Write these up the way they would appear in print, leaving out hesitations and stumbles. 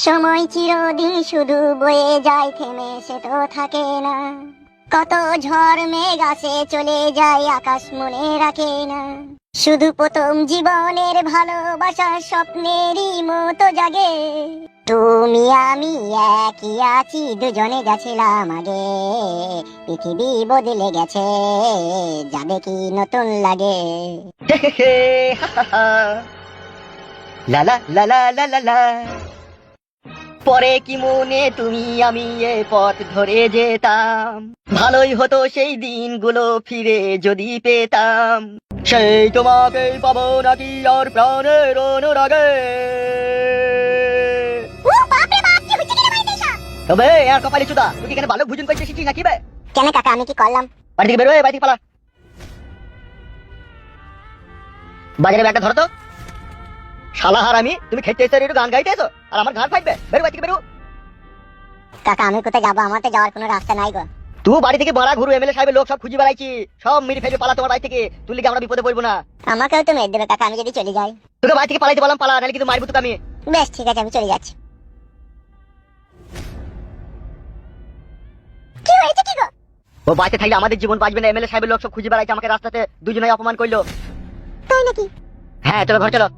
সময় চিরদিন শুধু বয়ে যায়, থেমে সে তো থাকে না। কত ঝড় মেঘ আসে চলে যায়, আকাশ মনে রাখে না। শুধু প্রথম জীবনের ভালোবাসা স্বপ্নেরই মতো জাগে। তুমি আমি একই আছি, দুজনে গেছিলাম আগে। পৃথিবী বদলে গেছে, যাবে কি নতুন লাগে। লালা লালা লালা লা। পরে কি মনে তুমি আমি এ পথ ধরে যেতাম, ভালোই হতো সেই দিনগুলো ফিরে যদি পেতাম। সেই তোমাকে পাবো নাকি আর প্রাণের অনুরাগে। তবে আর কপালি চুদা, তুই কি এখানে ভালো ভোজন করতে এসেছিস নাকি বে? কেন কাকা, আমি কি করলাম? বাড়ি থেকে বেরো, বাড়ি থেকে পালা। বাজারে ব্যাগটা ধরো তো। শালা হারামি, তুমি খেতে এসে একটু গান গাইতে এসো আর আমার ঘাড় ফাটবে। বেরো বাড়ি থেকে বেরো। কাকা আমি কোথায় যাবো? আমার তো যাওয়ার কোনো রাস্তা নাই গো। তুই বাড়ি থেকে বাড়া ঘুরু, এমএলএ সাহেবের লোক সব খুঁজে বেড়াইছি, সব মেরে ফেলবে। পালা তোমার বাড়ি থেকে, তুই লিখে আমরা বিপদে পড়বো না। আমাকেও তো মেরে দেবে কাকা, আমি যদি চলে যাই। তোকে বাড়ি থেকে পালাইতে বললাম, পালা, নাহলে কিন্তু মারবো তোকে আমি। বেশ ঠিক আছে, আমি চলে যাচ্ছি। কি হয়েছে কি গো? ও বাড়িতে থাকলে আমাদের জীবন বাঁচবে না। এমএলএ সাহেবের লোক সব খুঁজে বেড়াইছে, আমাকে রাস্তাতে দুজনেই অপমান করলো। তাই নাকি? হ্যাঁ, চলো ঘর চলো।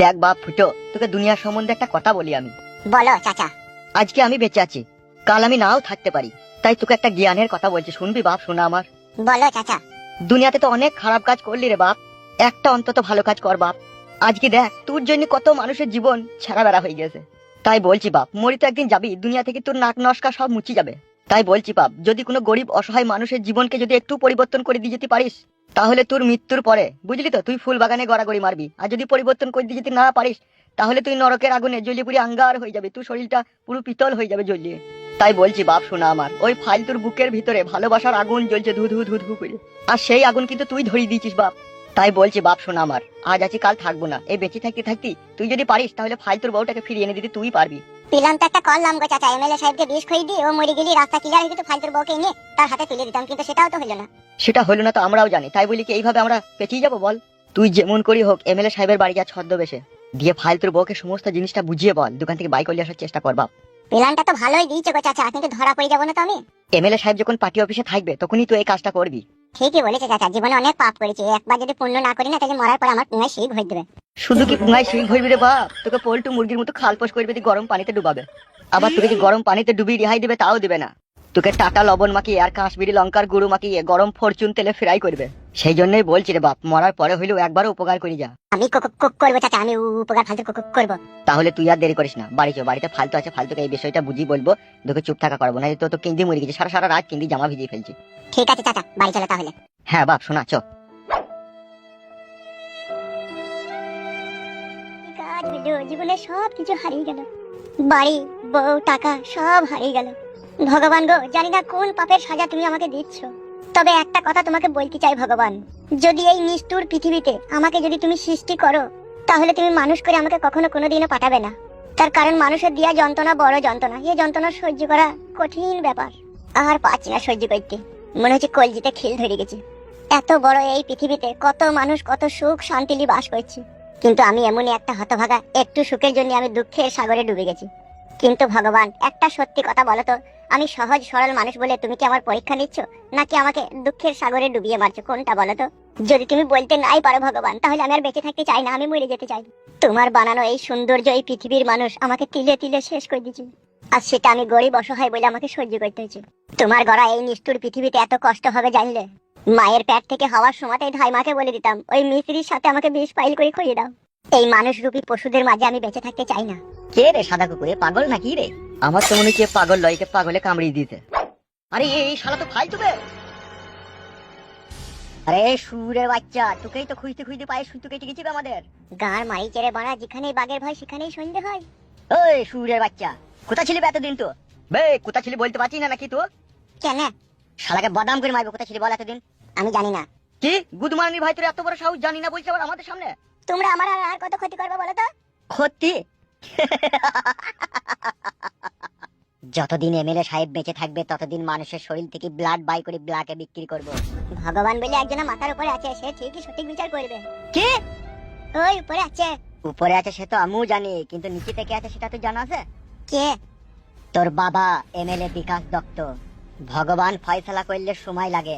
দেখ বাপ ফুটো, তোকে দুনিয়ার সম্বন্ধে একটা কথা বলি আমি। বলো চাচা। আজকে আমি বেঁচে আছি, কাল আমি নাও থাকতে পারি। তাই তোকে একটা জ্ঞানের কথা বলছি, শুনবি বাপ? শোনা আমার। বলো চাচা। দুনিয়াতে তো অনেক খারাপ কাজ করলি রে বাপ, একটা অন্তত ভালো কাজ কর বাপ। আজকে দেখ তোর জন্য কত মানুষের জীবন ছাড়া বেড়া হয়ে গেছে। তাই বলছি বাপ, মরি তো একদিন যাবি, দুনিয়া থেকে তোর নাক নস্কা সব মুচি যাবে। তাই বলছি বাপ, যদি কোনো গরিব অসহায় মানুষের জীবনকে যদি একটু পরিবর্তন করে দিয়ে যেতে পারিস, তাহলে তোর মৃত্যুর পরে বুঝলি তো, তুই ফুল বাগানে গড়াগড়ি মারবি। আর যদি পরিবর্তন করে দিয়ে যেতে না পারিস, তাহলে তুই নরকের আগুনে জ্বলিয়ে পুড়ে আঙ্গার হয়ে যাবে, তুই শরীরটা পুরো পিতল হয়ে যাবে জ্বলিয়ে। তাই বলছি বাপ শোনা আমার, ওই ফালতুর বুকের ভিতরে ভালোবাসার আগুন জ্বলছে ধু ধু ধু ধু করে, আর সেই আগুন কিন্তু তুই ধরিয়ে দিয়েছিস বাপ। তাই বলছি বাপ শোনা আমার, আজ আছি কাল থাকবো না। এই বেঁচে থাকতে থাকতি তুই যদি পারিস, তাহলে ফালতুর বউটাকে ফিরিয়ে এনে দিতে তুই পারবি। প্ল্যান তো একটা করলাম গো চাচা, এমএলএ সাহেবকে বিষ খাইয়ে দিয়ে ও মরে গেলি রাস্তা ক্লিয়ার হয়ে যেত, ফালতুর বউকে এনে তার হাতে তুলে দিতাম, কিন্তু সেটাও তো হলো না। সেটা হলো না তো আমরাও জানি, তাই বলি কি এইভাবে আমরা পেঁচিয়ে যাবো বল? তুই যেমন করি হোক এমএলএ সাহেবের বাড়ি যা ছদ্মবেশে দিয়ে ফালতুর বউকে সমস্ত জিনিসটা বুঝিয়ে বল, দোকান থেকে বাইক করে আসার চেষ্টা কর বাপ। প্ল্যানটা তো ভালোই দিয়েছে গো চাচা, কিন্তু ধরা পড়ে যাবো না তো আমি? এমএলএ সাহেব যখন পার্টি অফিসে থাকবে তখনই তুই এই কাজটা করবি। ঠিকই বলেছে চাচা, জীবনে অনেক পাপ করেছি, একবার যদি পুণ্য না করি না তাহলে মরার পর আমার পুঙ্গায় সেই ভরে দেবে। শুধু কি পুঙ্গায় শিং ভরবি রে বাপ, তোকে পল্টু মুরগির মতো খালপোষ করবে, তুই গরম পানিতে ডুবাবে। আবার তোকে যে গরম পানিতে ডুবিয়ে রেহাই দেবে তাও দেবে না, তোকে টাটা লবণ মাখিয়ে আর কাশ্মীরি লঙ্কার গুঁড়ো মাখিয়ে গরম ফরচুন তেলে ফ্রাই করবে। সেই জন্যই বলছি রে বাপ, মরার পরে হইলেও একবারও উপকার করি যা। আমি করবো চাচা, আমি উপকার ফালতু করবো। তাহলে তুই আর দেরি করিস না, বাড়ি চো। বাড়িতে ফালতু আছে, ফালতুকে এই বিষয়টা বুঝিয়ে বলবো, তোকে চুপ থাকা করবো না। তো কিন্দি মরে গেছে, সারা সারা রাত কিন্দি জামা ভিজিয়ে ফেলছি। ঠিক আছে চাচা, বাড়ি চলো তাহলে। হ্যাঁ বাপ শোনা, চ। জীবনে সব কিছু হারিয়ে গেল, বাড়ি বউ টাকা সব হারিয়ে গেল। ভগবান গো, জানি না কোন পাপের সাজা তুমি আমাকে দিচ্ছ, তবে একটা কথা তোমাকে বলতে চাই ভগবান, যদি এই নিষ্ঠুর পৃথিবীতে আমাকে যদি তুমি সৃষ্টি করো, তাহলে তুমি মানুষ করে আমাকে কখনো কোনোদিনও পাঠাবে না। তার কারণ মানুষের দিয়া যন্ত্রণা বড় যন্ত্রণা, এই যন্ত্রণা সহ্য করা কঠিন ব্যাপার। আর পাচ্ছি না সহ্য করতে, মনে হচ্ছে কলজিতে খিল ধরে গেছে। এত বড় এই পৃথিবীতে কত মানুষ কত সুখ শান্তি নিয়ে বাস করছে, কিন্তু আমি এমনই একটা হতভাগা, একটু সুখের জন্য আমি দুঃখের সাগরে ডুবে গেছি। কিন্তু ভগবান একটা সত্যি কথা বলো তো, আমি সহজ সরল মানুষ বলে তুমি কি আমার পরীক্ষা নিচ্ছ, নাকি আমাকে দুঃখের সাগরে ডুবিয়ে মারছো? কোনটা বলো তো? যদি তুমি বলতে নাই পারো ভগবান, তাহলে আমি আর বেঁচে থাকতে চাই না, আমি মরে যেতে চাই। তোমার বানানো এই সৌন্দর্য এই পৃথিবীর মানুষ আমাকে তিলে তিলে শেষ করে দিয়েছে, আর সেটা আমি গরিব অসহায় বলে আমাকে সহ্য করতে হয়েছে। তোমার গড়া এই নিষ্ঠুর পৃথিবীতে এত কষ্ট হবে জানলে, মায়ের পেট থেকে হওয়ার সময়তেই ধাই মাকে বলে দিতাম ওই মিস্ত্রির সাথে আমাকে বিষ ফাইল করে খুঁজে দাও। এই মানুষ রূপী পশুদের মাঝে আমি বেঁচে থাকতে চাই না। কে রে সাদা কুকুরে, পাগল নাকি রে? আমার তো মনে হচ্ছে পাগল লয়কে পাগলে কামড়িয়ে দিতে। আরে এই শালা তো ফালতু বে। আরে সুরের বাচ্চা, তোকেই তো খুঁজতে খুঁজতে পায়ে সুতো কেটে গেছি বে আমাদের। গাঁর মারি চেড়ে বাড়া, যেখানেই বাঘের ভয় সেখানেই সন্ধে হয়। ওই সুরের বাচ্চা, কোথা ছিলি বে এতদিন? তো বে কোথা ছিলি বলতে পারছিস না নাকি? তো কেন? শালাকে বাদাম করে মারবো। কোথা ছিলি বল এতদিন? আমি জানি না। কি গুদমারানির ভাই, তোর এত বড় সাহস? জানি না বলছি আবার আমাদের সামনে। তোমরা আমার আর কত ক্ষতি করবে বলো তো? ক্ষতি? যতদিন এমএলএ সাহেব বেঁচে থাকবে ততদিন মানুষের শরীর থেকে ব্লাড বাই করে ব্লাকে বিক্রি করব। ভগবান বলে একজন মাথার উপরে আছে, সে ঠিকই সঠিক বিচার করবে। কি? ওই উপরে আছে। উপরে আছে সে তো আমিও জানি, কিন্তু নিচে থেকে আছে সেটা তো জানা আছে। কে? তোর বাবা এমএলএ বিকাশ দত্ত। ভগবান ফয়সালা করলে সময় লাগে,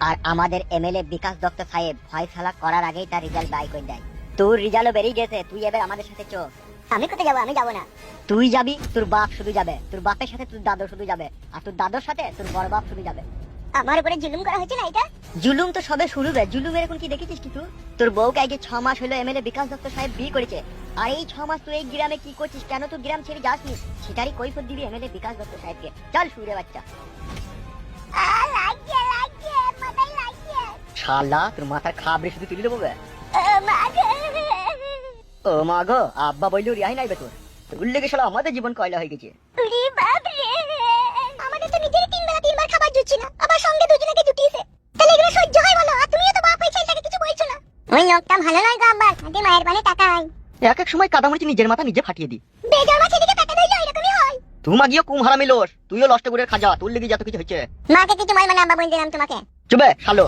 আর আমাদের এমএলএ বিকাশ দত্ত সাহেব ফয়সালা করার আগেই তার রেজাল্ট বাই করে দেয়। তোর রেজাল্টও বেরিয়ে গেছে, তুই এবার আমাদের সাথে চো। আমি কোথায় যাবো? আমি যাবো না। তুই যাবি, তোর বাপ শুধু যাবে, তোর বাপের সাথে তোর দাদু শুধু যাবে, আর তোর দাদুর সাথে তোর বড় বাপ শুধু যাবে। আমার উপরে জুলুম করা হচ্ছে না এটা? জুলুম তো সবে শুরু বে। জুলুমের এখন কি দেখেছিস কি তুই? তোর বউকে আগে 6 মাস হলো এমএলএ বিকাশ দত্ত সাহেব বিয়ে করেছে, আর এই 6 মাস তুই এই গ্রামে কি করছিস? কেন তুই গ্রাম ছেড়ে যাসনি? সেটারই কৈফিয়ত দিবি এমএলএ বিকাশ দত্ত সাহেবকে। চল সুরে বাচ্চা। লাগিয়ে লাগিয়ে মাথায় লাগিয়ে। শালা তোর মাথার খাবড়ে শুধু তুলে দেবো বে। মা গো। ও মা গো, আব্বা বললেও রিহাই নাই বে তোর। তোর লেগে শালা আমাদের জীবন কয়লা হয়ে গেছে। উরি বাপ রে, আমাদের তো নিজেরই 3 বেলা 3 বার খাবার জুটছে না, আবার সঙ্গে দুজনকে জুটিয়েছে। তাহলে এগুলো সহ্য হয় বলো? আর তুমিও তো বাপ হয়ে ছেলেটাকে কিছু বলছো না। ওই লোকটা ভালো নয় গো আব্বা, আগে মায়ের পানে টাকাই। এক এক সময় কাদামরিচি নিজের মাথা নিজে ফাটিয়ে দি। বেজন্মা ছেলেকে টাকা দিলে এরকমই হয়। তুই মাগিও কুম হারামি লোস, তুইও লষ্ট করে খাজা, তোর লেগে যত কিছু হচ্ছে। মাকে কিছু মাই মানে আব্বা বলে দিলাম তোমাকে। চুবে শালো।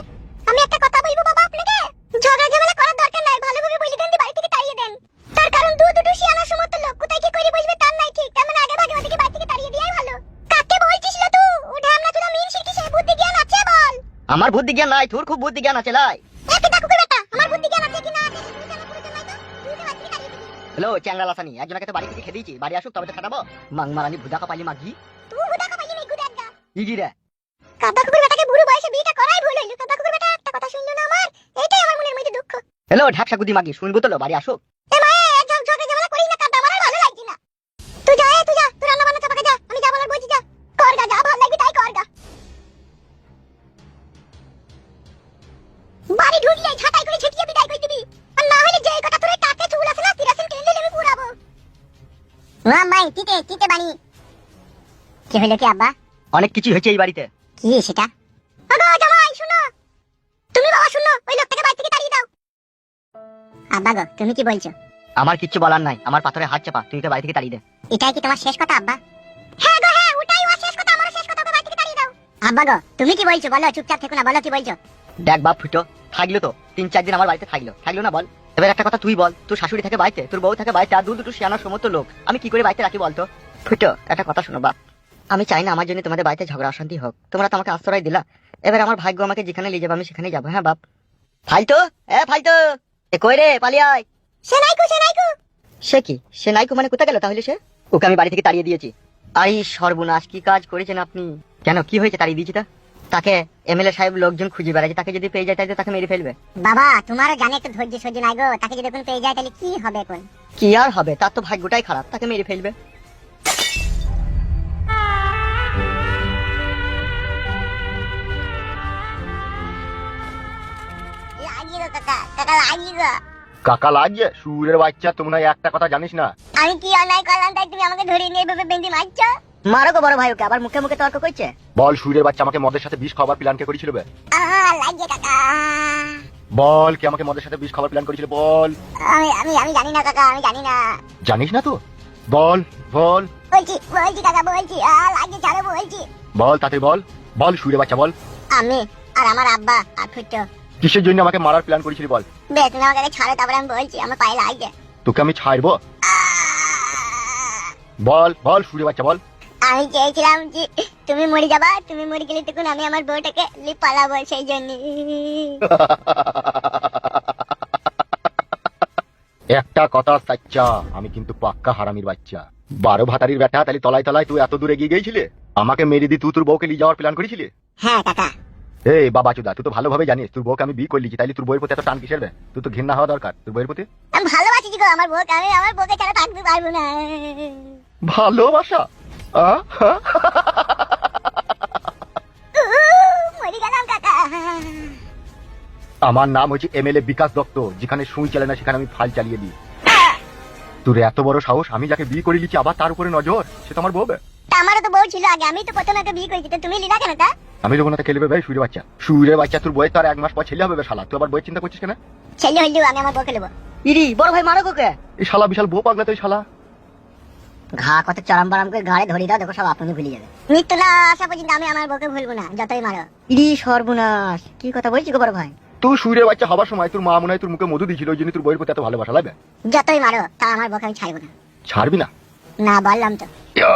আমি একটা কথা বলবো বাবা আপনাকে, ঝগড়া ঝামেলা করার দরকার নাই, ভালোভাবে বলে দেন, বাড়ি থেকে তাড়িয়ে দেন। তার কারণ দুটো শিয়ানা সমস্ত লোক কোথায় কি করে বসবে তার নাই ঠিক, তার মানে আগে ভাগে ওদিকে বাড়ি থেকে তাড়িয়ে দেয়াই ভালো। কাকে বলছিস লা তুই? উঠে আমরা তুই মিন শিরকি সে বুদ্ধি জ্ঞান আছে বল? আমার বুদ্ধি জ্ঞান নাই, তোর খুব বুদ্ধি জ্ঞান আছে লাই। একে ডাকু করে বেটা, আমার বুদ্ধি জ্ঞান আছে কি না আছে সেটা জানা প্রয়োজন নাই তো, তুই তো বাড়ি থেকে তাড়িয়ে দিবি। হ্যালো চ্যাংড়া লাসানি, একজনকে তো বাড়ি থেকে খেয়ে দিয়েছি, বাড়ি আসুক তবে তো খাটাবো। মাংমারানি ভুদা কাপালি মাগি। তুই হুদা কাপালি নেই গুদা একদা। ইগি রে। কাদা কুকুর বেটাকে বুড়ো বয়সে বিয়েটা করাই ভুল হইলো। কাদা কুকুর বেটা একটা কথা শুনলো না আমার, এটাই আমার মনের মধ্যে দুঃখ। হ্যালো ঢাকসা গুদি মাগি, শুনবো তো লো, বাড়ি আসুক। এ মায়ে ঝগড়া ঝামেলা করিস না, কাদা আমার আর ভালো লাগছে না। তুই যা, তুই যা, তুই রান্না বান্না চাপাকে যা, আমি যা বলার বলছি যা। করগা যা, ভালো লাগবে তাই করগা। বাড়ি ঢুকলে ছাটাই করে ছিটিয়ে বিদায় করে দিবি, আর না হলে যে কটা তোর কাটে চুল আছে না তিরাসিন কেন্দ্রে আমি পুরাবো। মাই তিতে তিতে বানি। কি হলো কি আব্বা? অনেক কিছু হয়েছে এই বাড়িতে। কি সেটা? আগো জামাই শুনো, তুমি বাবা শুনো, ওই লোকটাকে বাড়ি থেকে তাড়িয়ে দাও। আব্বা গো তুমি কি বলছো? আমার কিচ্ছু বলার নাই, আমার পাথরে হাত চাপা, তুই তো বাড়ি থেকে তাড়িয়ে দে। এটাই কি তোমার শেষ কথা আব্বা? হ্যাঁ গো হ্যাঁ, ওটাই ওর শেষ কথা, আমারও শেষ কথা, ওকে বাড়ি থেকে তাড়িয়ে দাও। আব্বা গো তুমি কি বলছো বলো, চুপচাপ থেকো না, বলো কি বলছো। দেখ বাপ ফুটো, থাকলো তো 3-4 দিন আমার বাড়িতে থাকলো না বল। এবার একটা কথা তুই বল, তোর শাশুড়ি থাকে বাড়িতে, তোর বউ থাকে বাড়িতে, আর দুটো শিয়ানোর সমস্ত লোক, আমি কি করে বাড়িতে রাখি বলতো? ফুটো একটা কথা শোনো বাপ, আমি চাই না আমার জন্য তোমাদের বাড়িতে ঝগড়া অশান্তি হোক। তোমরা তো আমাকে আশ্রয় দিলা, এবার আমার ভাগ্য আমাকে যেখানে নিয়ে যাবে আমি সেখানে যাবো। হ্যাঁ বাপ। ফালতো ফালতো, এ কই রে, পালিয়ে আয়। সেনাইকু সেনাইকু। সে কি সে নাইকু মানে কোথা গেল তাহলে সে? ওকে আমি বাড়ি থেকে তাড়িয়ে দিয়েছি। আই সর্বনাশ, কি কাজ করেছেন আপনি? কেন কি হয়েছে তাড়িয়ে দিয়েছি? তাকে এমএলএ সাহেব লোকজন খুঁজে বেড়াচ্ছে, তাকে যদি পেয়ে যায় তাহলে তাকে মেরে ফেলবে। বাবা তোমারও জানে একটু ধৈর্য সহ্য নাই গো, তাকে যদি এখন পেয়ে যায় তাহলে কি হবে এখন? কি আর হবে, তার তো ভাগ্যটাই খারাপ, তাকে মেরে ফেলবে। লাগিয়ে গো কাকা, কাকা লাগিয়ে গো। কাকা লাগছে? সুরের বাচ্চা, তুমি না একটা কথা জানিস না? আমি কি অন্যায় করলাম তাই তুমি আমাকে ধরে নিয়ে এভাবে বেঁধে মারছো? মারো গো বড় ভাই, ওকে আবার মুখে মুখে তর্ক করছে। বল সুরের বাচ্চা আমাকে মদের সাথে বিষ খাওয়ার প্ল্যান কে করেছিল বে? লাগিয়ে কাকা। বল কে আমাকে মদের সাথে বিষ খাওয়ার প্ল্যান করেছিল বল? আমি আমি আমি জানি না কাকা, আমি জানি না। জানিস না তো? বল বল বলছি বলছি কাকা বলছি, লাগিয়ে ছাড়ো বলছি। বল তাতে বল, বল সুরের বাচ্চা বল। আমি আর আমার আব্বা আর ফুটো কিসের জন্য আমাকে মারার প্ল্যান করেছিলি বল? বেতন আমাকে ছাড়ো, তারপরে আমি বলছি আমার পায়ে লাগছে। তোকে আমি ছাড়বো? বল বল সুরের বাচ্চা বল। আমি চেয়েছিলাম যে তুমি মরে যাবা, তুমি মরে গেলে তখন আমি আমার বউটাকে নিয়ে পালাবো, সেই জন্য। একটা কথা সাচ্চা, আমি কিন্তু পাক্কা হারামির বাচ্চা, 12 ভাতারির বেটা। তাহলে তলায় তলায় তুই এত দূরে এগিয়ে গিয়েছিলে, আমাকে মেরে দি তুই তোর বউকে নিয়ে যাওয়ার প্ল্যান করেছিলি? হ্যাঁ কাকা। এই বাবা চুদা, তুই তো ভালোভাবে জানিস তোর বউকে আমি বিয়ে করলিছি, তাইলে তোর বউয়ের প্রতি এত টান কিসের বে? তুই তো ঘৃণা হওয়া দরকার তোর বউয়ের প্রতি। আমি ভালোবাসি গো আমার বউকে, আমি আমার বউকে ছাড়া থাকতে পারবো না। ভালোবাসা? মরে গেলাম কাকা। আমার নাম হচ্ছে এমএলএ বিকাশ দত্ত, যেখানে সুই চালে না সেখানে আমি ফাল চালিয়ে দিই। তোর এত বড় সাহস, আমি যাকে বিয়ে করে নিচ্ছি আবার তার উপরে নজর, সে তো আমার বউ। তা আমারও তো বউ ছিল আগে, আমি তো প্রথমে ওকে বিয়ে করেছি, তো তুমি লিলা কেন তা? আমি যখন একটা খেলবে ভাই সুরের বাচ্চা তোর বয়স তার 1 মাস পর ছেলে হবে বে শালা, তুই আবার বই চিন্তা করছিস কেন? ছেলে হইলেও আমি আমার বউকে নেবো। ইরি বড় ভাই মারো কোকে। এই শালা বিশাল বউ পাগলা তুই শালা। ঘা কত চরম বারাম করে গাড়ি ধরে দাও, দেখো সব আপনাকে ভুলে যাবে। মৃত্যু না আসা পর্যন্ত আমি আমার বউকে ভুলবো না, যতই মারো। ইরি সর্বনাশ, কি কথা বলছি গো বড় ভাই? তুই সুরের বাচ্চা হবার সময় তোর মা মনে হয় তোর মুখে মধু দিয়েছিল, ওই জন্য তোর বইয়ের প্রতি এত ভালোবাসা লাগবে। যতই মারো তা আমার বউকে আমি ছাড়বো না। ছাড়বি না? না বললাম তো। ইয়া,